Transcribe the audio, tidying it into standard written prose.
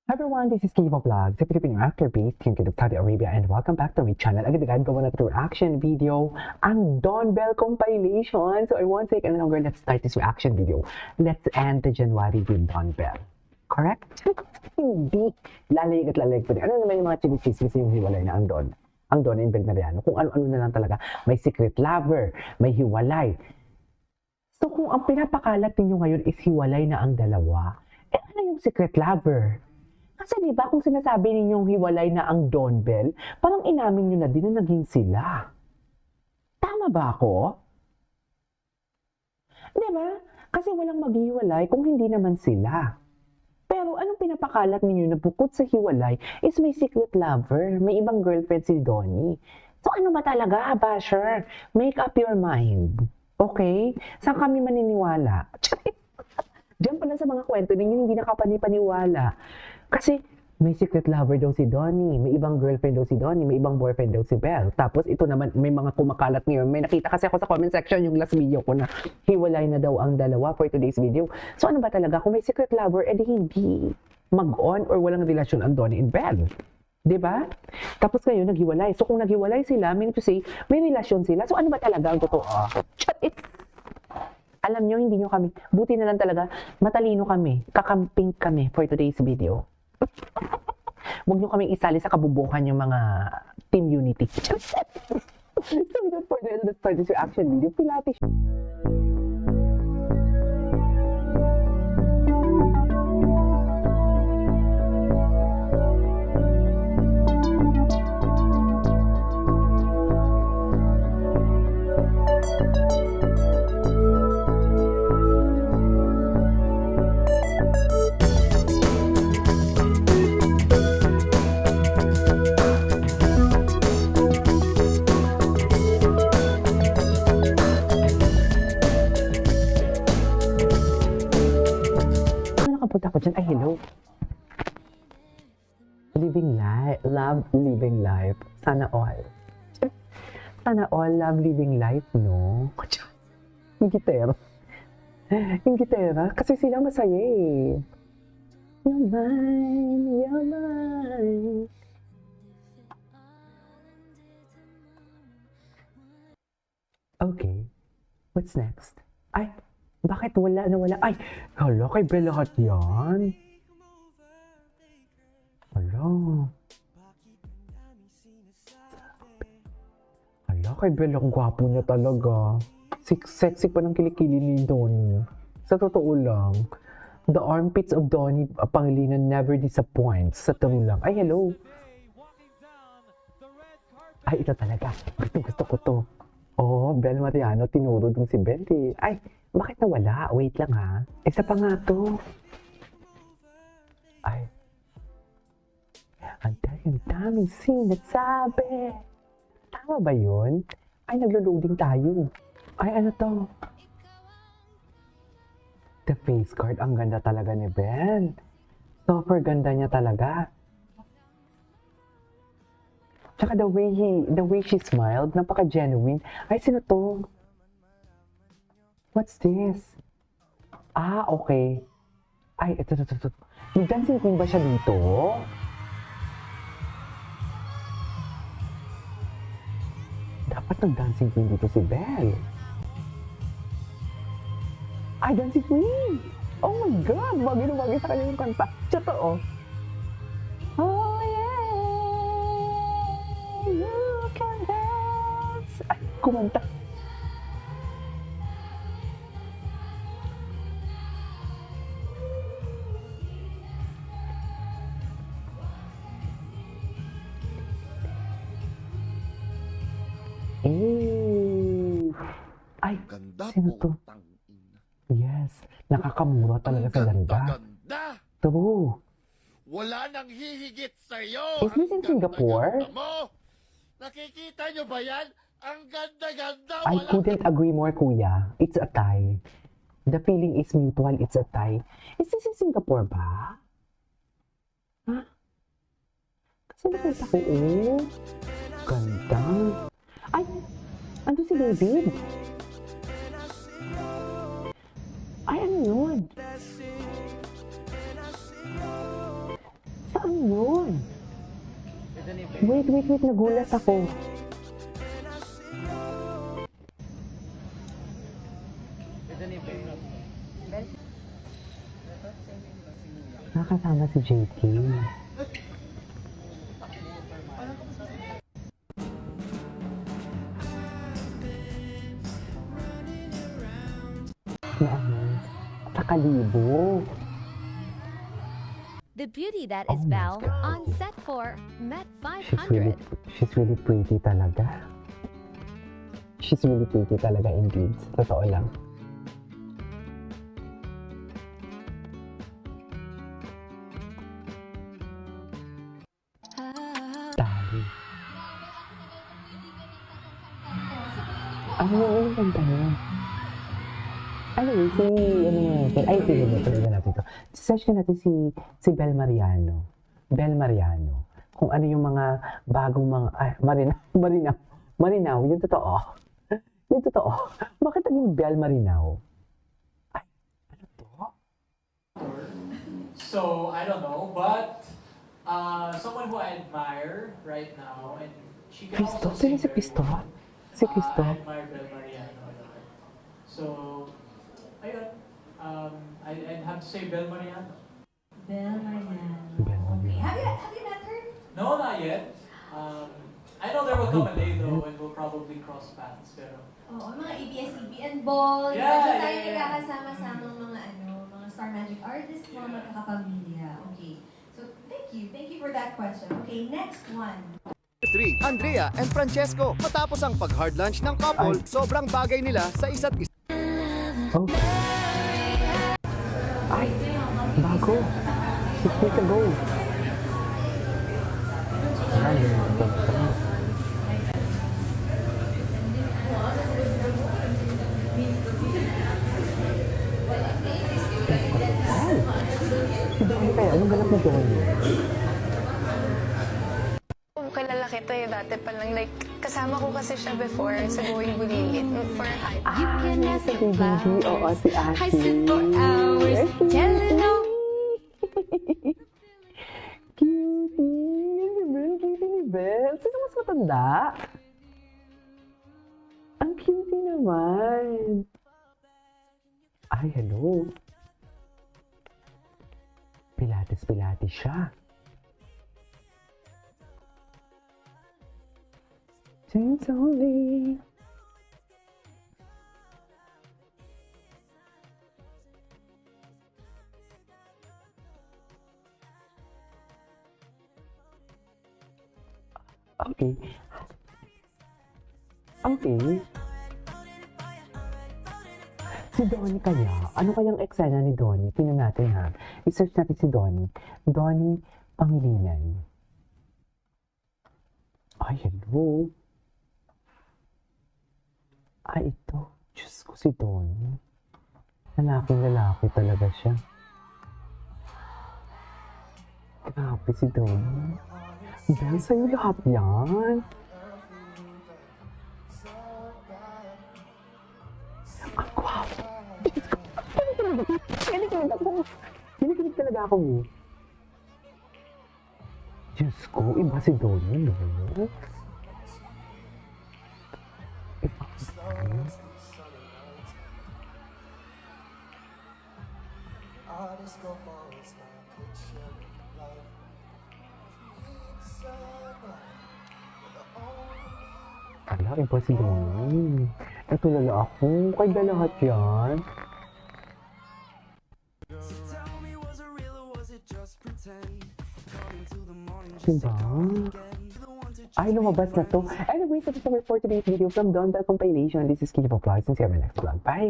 Hi everyone, this is Kiva Vlogs, a Filipino actor based here in Saudi Arabia, and welcome back to my channel. Agad-agad gawa na ito reaction video, ang Don Bell compilation. So I won't take any longer, let's start this reaction video. Let's end the January with Don Bell. Correct? Hindi. Lalayag at lalayag pa rin. Ano naman yung mga chinichismis yung hiwalay na ang Don? Ang Don and Bell Mariano. Kung ano-ano na lang talaga. May secret lover, may hiwalay. So kung ang pinapakalat ninyo ngayon is hiwalay na ang dalawa, eh ano yung secret lover? Kasi di ba kung sinasabi ninyong hiwalay na ang Don Bell, parang inamin nyo na din na naging sila. Tama ba ako? Di ba? Kasi walang maghiwalay kung hindi naman sila. Pero anong pinapakalat ninyo na bukod sa hiwalay is may secret lover, may ibang girlfriend si Donnie. So ano ba talaga, basher? Make up your mind. Okay? Saan kami maniniwala? Diyan pala sa mga kwento ninyo hindi nakapanipaniwala. Kasi may secret lover daw si Donnie, may ibang girlfriend daw si Donnie, may ibang boyfriend daw si Belle. Tapos ito naman, may mga kumakalat ngayon. May nakita kasi ako sa comment section yung last video ko na hiwalay na daw ang dalawa for today's video. So ano ba talaga? Kung may secret lover, edi hindi mag-on or walang relasyon ang Donnie and Belle. Diba? Tapos ngayon, naghiwalay. So kung naghiwalay sila, meaning to say, may relasyon sila. So ano ba talaga ang totoo? Alam nyo, hindi nyo kami, buti na lang talaga, matalino kami, kakamping kami for today's video. Huwag nyo kaming isali sa kabubukan yung mga team unity. So without further ado, let's start this reaction video. Pilates. Nakapunta ko dyan. Ay, hello. Living life. Love living life. Sana all. Sana all love living life, no? Yung gitera. Yung gitera. Kasi sila masaya eh. You're mine, you're mine. Okay. What's next? Ay, bakit wala na wala? Ay, hala, kay Bella lahat yan. Hala. Hala, kay Bella, ang gwapo niya talaga. Sexy pa ng kilikili ni Donnie. Sa totoo lang, the armpits of Donnie Pangilinan never disappoints. Sa totoo lang. Ay, hello. Ay, ito talaga. Gusto ko to. Oh, Bel Mariano, tinuro dun si Bel eh. Ay, bakit nawala? Wait lang ha. Isa pa nga to. Ay. Ang daming sinasabi. Tama ba yun? Ay, naglo-loading tayo. Ay, ano to? The face card. Ang ganda talaga ni Bel. Super ganda niya talaga. Tsaka the way she smiled, napaka-genuine. Ay, sino to? What's this? Ah, okay. Ay, ito. Yung dancing queen ba siya dito? Dapat nag-dancing queen dito si Belle. Ay, dancing queen! Oh my God! Bagay na bagay sa kanya yung kanta. Totoo. Oh yeah! You can dance! Ay, kumanta. Ay, Ganda sino to? Yes, nakakamura talaga sa ganda. Ganda! True. Wala nang hihigit sa'yo! Is this in Singapore? Mo. Nakikita nyo ba yan? Ang ganda-ganda! I couldn't agree more, kuya. It's a tie. The feeling is mutual, it's a tie. Is this in Singapore ba? Ha? Kasi nakita ko, oh. Ganda. Ay, ando si David. Ay, ano yun? Ano yun? Wait, nagulat ako. Nakasama si JK. Na ano? Sa Kalibo. The beauty that is Oh my Belle God. on set for Met She's really 500. pretty talaga. She's really pretty talaga indeed. Totoo lang. Dali. Ano ganda niya? Anyway, tignan natin ito. Search natin si Bel Mariano. Bel Mariano. Kung ano yung mga bagong mga, Marinaw, yung totoo. Yung totoo. Bakit naging Bel Marinaw? Ay, ano to? So I don't know, but someone who I admire right now, and she can Cristo? also Sino sing si very Cristo? well. Si Cristo? I admire Bel Mariano a lot. So, ayun, I'd have to say Bel Mariano. Belle Mariano. Bel Mariano. Have you met her? No, not yet. I know there will come a day though when we'll probably cross paths, pero Oo, mga ABS-CBN ball. Yeah, Diyan tayo yeah. nagkakasama-samang mga Star Magic artists, mga magkakapamilya. Okay. So, thank you for that question. Okay, next one. 3. Andrea and Francesco. Matapos ang pag-hard lunch ng couple, sobrang bagay nila sa isa't isa. Oh. Ay, bago. 6 weeks ago. Ay, ito. Ay, kaya, anong ganap na doon? Kilala kita dati pa lang. Like, kasama ko kasi siya before sa Going Bulilit for hype. You can Ah, ask sa him BBG, oo, si I Ashley. sit for hours, telling no. Cutie! Yan si Bel, cutie ni Bel. Sino mas matanda? Ang cutie naman. Ay, hello. Pilates siya. James only. Okay. Okay. Si Donnie kaya? Ano kayang eksena ni Donnie? Tingnan natin ha. I-search natin si Donnie. Donnie Pangilinan. Ay, hello. Ay, ito. Diyos ko si Donnie. Lalaki talaga siya. Grabe si Donnie. Dahil sa'yo lahat yan. Ang gwapo. Kinikilig talaga ako eh. Diyos ko, iba si Donnie, no? Iba si Donnie. Ala, iba si Donnie. Natulala ako. Kaya ba lahat yan? Diba? Ay, lumabas na to. Anyway, so this is for today's video from Don Bell Compilation. This is Kiki Vlogs and see you on my next vlog. Bye!